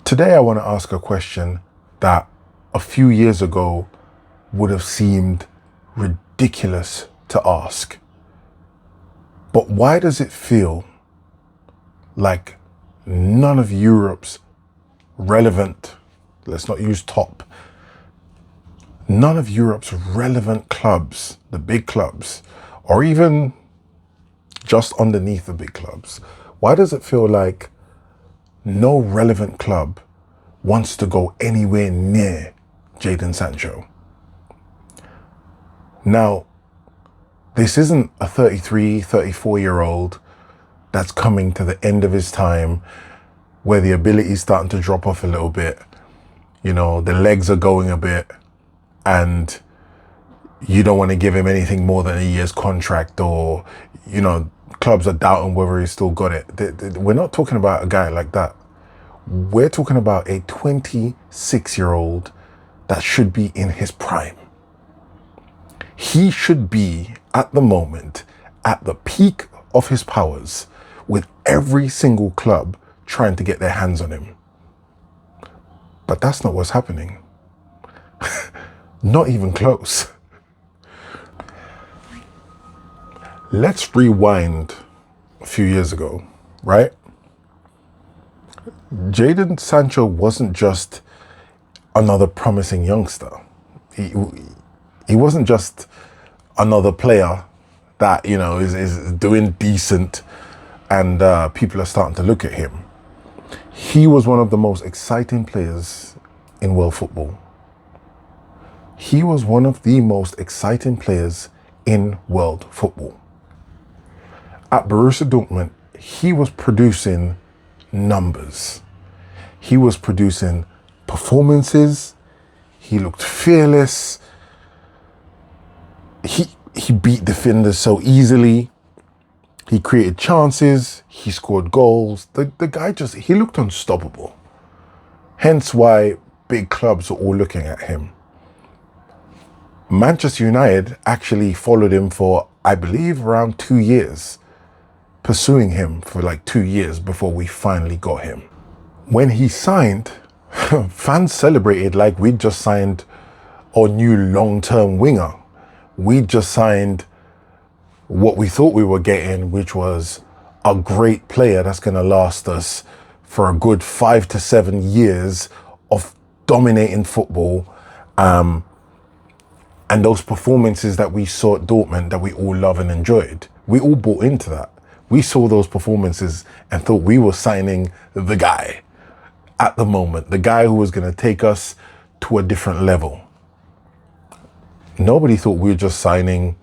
Today, I want to ask a question that a few years ago would have seemed ridiculous to ask. But why does it feel like none of Europe's relevant, let's not use top, none of Europe's relevant clubs, the big clubs, or even just underneath the big clubs, why does it feel like no relevant club wants to go anywhere near Jadon Sancho? Now, this isn't a 33, 34-year-old that's coming to the end of his time, where the ability is starting to drop off a little bit. You know, the legs are going a bit, and you don't want to give him anything more than a year's contract, or, you know, clubs are doubting whether he's still got it. We're not talking about a guy like that. We're talking about a 26-year-old that should be in his prime. He should be, at the moment, at the peak of his powers, with every single club trying to get their hands on him. But that's not what's happening. Not even close. Let's rewind a few years ago, right? Jadon Sancho wasn't just another promising youngster. He wasn't just another player that, you know, is doing decent and people are starting to look at him. He was one of the most exciting players in world football. He was one of the most exciting players in world football. At Borussia Dortmund, he was producing numbers. He was producing performances. He looked fearless. He beat defenders so easily. He created chances. He scored goals. The guy he looked unstoppable. Hence why big clubs are all looking at him. Manchester United actually followed him for, I believe, around 2 years, pursuing him for like 2 years before we finally got him. When he signed, fans celebrated like we'd just signed our new long-term winger. We'd just signed what we thought we were getting, which was a great player that's going to last us for a good 5 to 7 years of dominating football. And those performances that we saw at Dortmund that we all love and enjoyed, we all bought into that. We saw those performances and thought we were signing the guy at the moment, the guy who was going to take us to a different level. Nobody thought we were just signing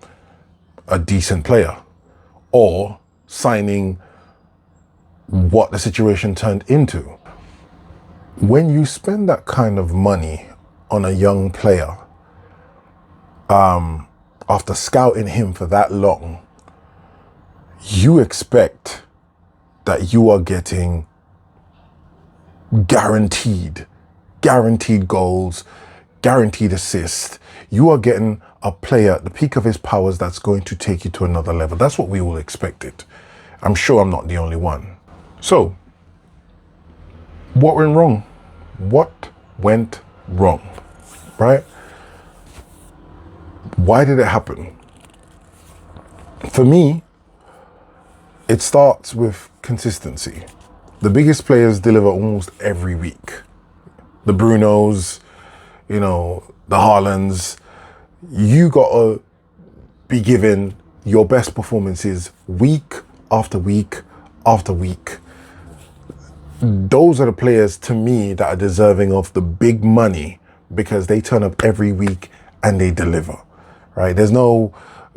a decent player or signing what the situation turned into. When you spend that kind of money on a young player, after scouting him for that long, you expect that you are getting guaranteed goals, guaranteed assists. You are getting a player at the peak of his powers that's going to take you to another level. That's what we all expected. I'm sure I'm not the only one. So, what went wrong? What went wrong, right? Why did it happen? For me, it starts with consistency. The biggest players deliver almost every week. The Brunos, you know, the Haalands. You gotta be given your best performances week after week after week. Those are the players, to me, that are deserving of the big money because they turn up every week and they deliver, right? There's no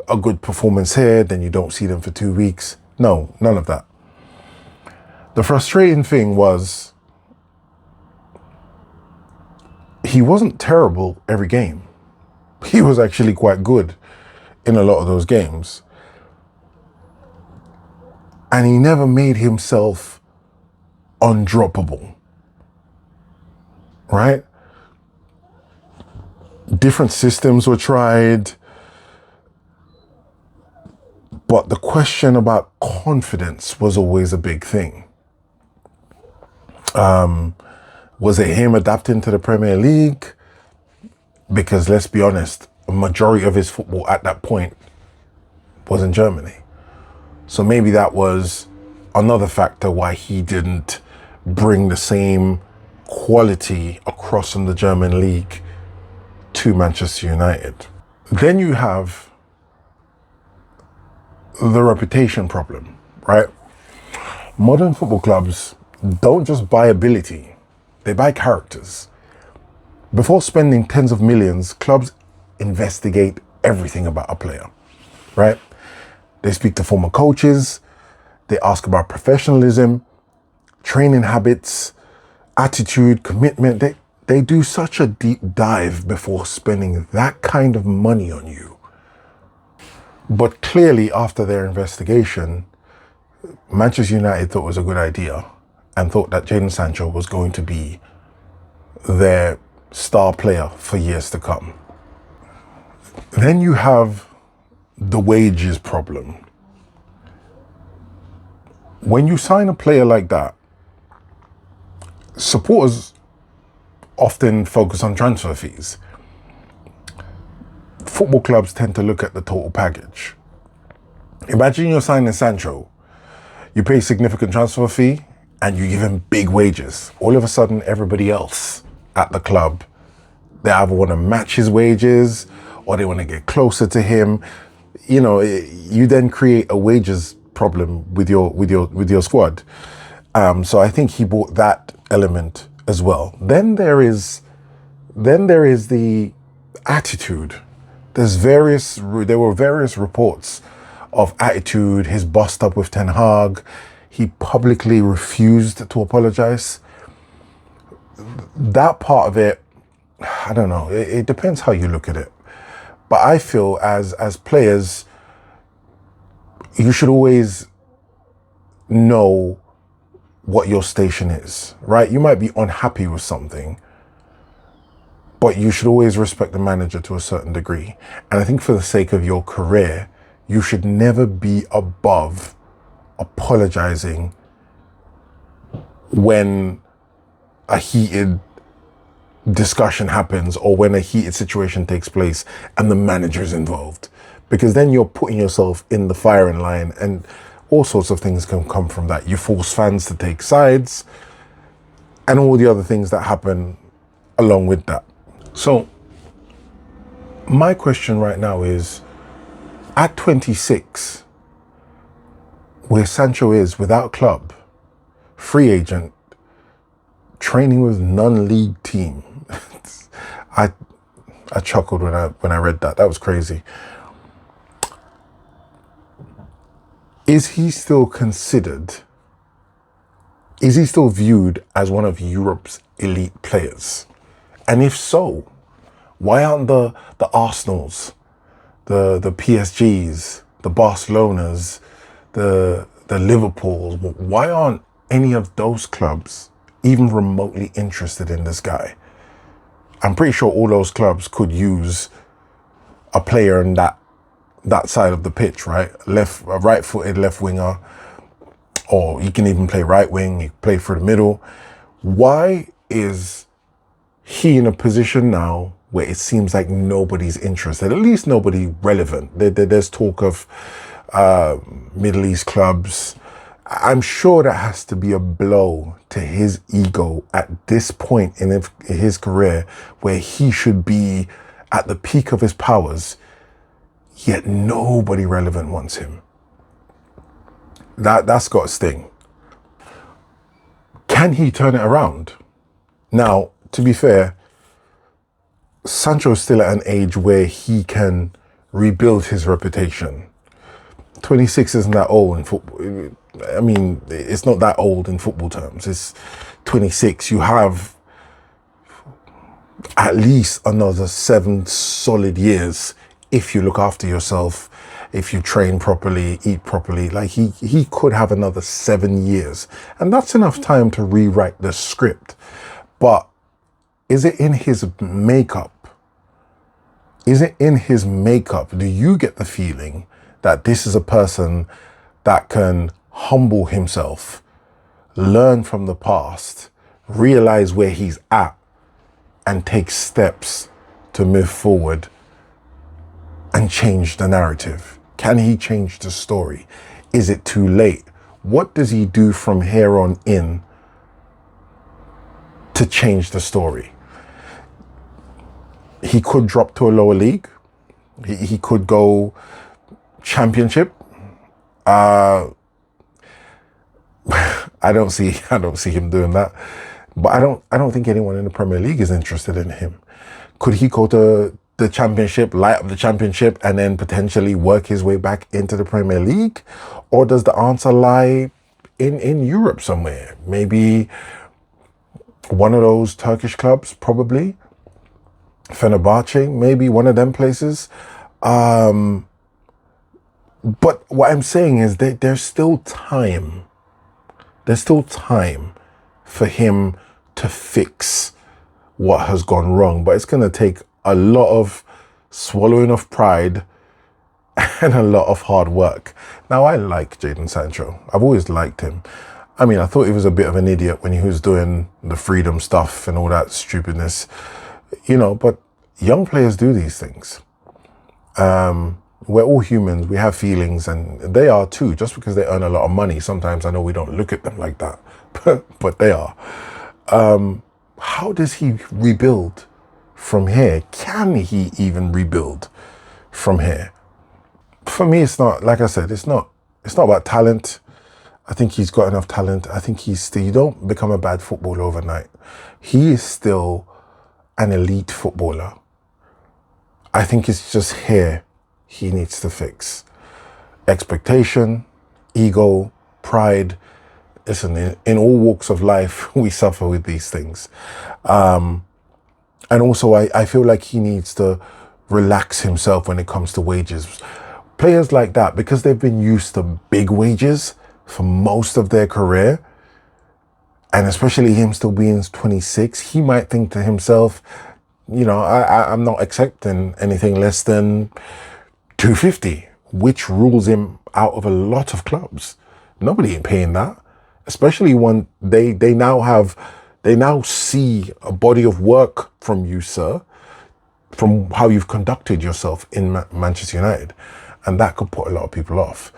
a good performance here, then you don't see them for 2 weeks. No, none of that. The frustrating thing was he wasn't terrible every game. He was actually quite good in a lot of those games. And he never made himself undroppable, right? Different systems were tried, but the question about confidence was always a big thing. Was it him adapting to the Premier League? Because let's be honest, a majority of his football at that point was in Germany. So maybe that was another factor why he didn't bring the same quality across from the German league to Manchester United. Then you have the reputation problem, right? Modern football clubs don't just buy ability, they buy characters. Before spending tens of millions, clubs investigate everything about a player, right? They speak to former coaches, they ask about professionalism, training habits, attitude, commitment. They do such a deep dive before spending that kind of money on you. But clearly, after their investigation, Manchester United thought it was a good idea and thought that Jadon Sancho was going to be their star player for years to come. Then you have the wages problem. When you sign a player like that, supporters often focus on transfer fees. Football clubs tend to look at the total package. Imagine you're signing Sancho, you pay a significant transfer fee and you give him big wages. All of a sudden, everybody else at the club, they either want to match his wages or they want to get closer to him. You know, you then create a wages problem with your squad. So I think he brought that element as well. Then there is the attitude. There were various reports of attitude, his bust up with Ten Hag. He publicly refused to apologize. That part of it, I don't know. It depends how you look at it. But I feel as players, you should always know what your station is, right? You might be unhappy with something, but you should always respect the manager to a certain degree. And I think for the sake of your career, you should never be above apologizing when a heated discussion happens or when a heated situation takes place and the manager is involved, because then you're putting yourself in the firing line and all sorts of things can come from that. You force fans to take sides and all the other things that happen along with that. So my question right now is, at 26, where Sancho is without club, free agent, training with non-league team, I chuckled when I read that. That was crazy. Is he still considered? Is he still viewed as one of Europe's elite players? And if so, why aren't the Arsenals, the PSGs, the Barcelonas, the Liverpools, why aren't any of those clubs even remotely interested in this guy? I'm pretty sure all those clubs could use a player in that side of the pitch, right? A right-footed left winger, or you can even play right wing, you can play through the middle. Why is he in a position now where it seems like nobody's interested, at least nobody relevant? There's talk of Middle East clubs. I'm sure that has to be a blow to his ego at this point in his career, where he should be at the peak of his powers, yet nobody relevant wants him. That's got to sting. Can he turn it around? Now, to be fair, Sancho's still at an age where he can rebuild his reputation. 26 isn't that old in football. I mean, it's not that old in football terms. It's 26. You have at least another 7 solid years if you look after yourself, if you train properly, eat properly. Like he could have another 7 years, and that's enough time to rewrite the script. But is it in his makeup? Is it in his makeup? Do you get the feeling that this is a person that can humble himself, learn from the past, realize where he's at and take steps to move forward and change the narrative? Can he change the story? Is it too late? What does he do from here on in to change the story? He could drop to a lower league. He could go championship. I don't see him doing that. But I don't think anyone in the Premier League is interested in him. Could he go to the championship, light up the championship, and then potentially work his way back into the Premier League? Or does the answer lie in Europe somewhere? Maybe one of those Turkish clubs, probably. Fenerbahce, maybe one of them places. But what I'm saying is that there's still time. There's still time for him to fix what has gone wrong. But it's going to take a lot of swallowing of pride and a lot of hard work. Now, I like Jadon Sancho. I've always liked him. I mean, I thought he was a bit of an idiot when he was doing the freedom stuff and all that stupidness, you know, but young players do these things. We're all humans. We have feelings, and they are too. Just because they earn a lot of money, sometimes I know we don't look at them like that, but they are. How does he rebuild from here? Can he even rebuild from here? For me, it's not, like I said, it's not about talent. I think he's got enough talent. I think you don't become a bad footballer overnight. He is still an elite footballer. I think it's just here he needs to fix. Expectation, ego, pride. Listen, in all walks of life, we suffer with these things. And also, I feel like he needs to relax himself when it comes to wages. Players like that, because they've been used to big wages for most of their career, and especially him still being 26, he might think to himself, you know, I'm not accepting anything less than 250, which rules him out of a lot of clubs. Nobody ain't paying that, especially when they now see a body of work from you, sir, from how you've conducted yourself in Manchester United. And that could put a lot of people off.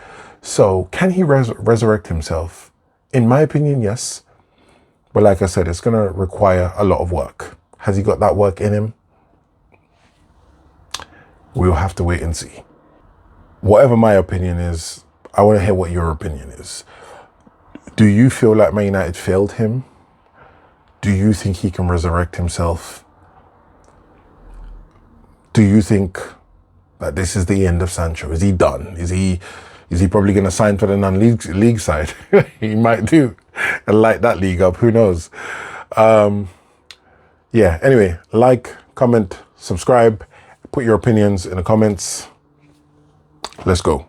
So can he resurrect himself? In my opinion, yes. But like I said, it's going to require a lot of work. Has he got that work in him? We'll have to wait and see. Whatever my opinion is, I want to hear what your opinion is. Do you feel like Man United failed him? Do you think he can resurrect himself? Do you think that this is the end of Sancho? Is he done? Is he probably going to sign for the non-league side? He might do and light that league up. Who knows? Yeah, anyway, like, comment, subscribe, put your opinions in the comments. Let's go.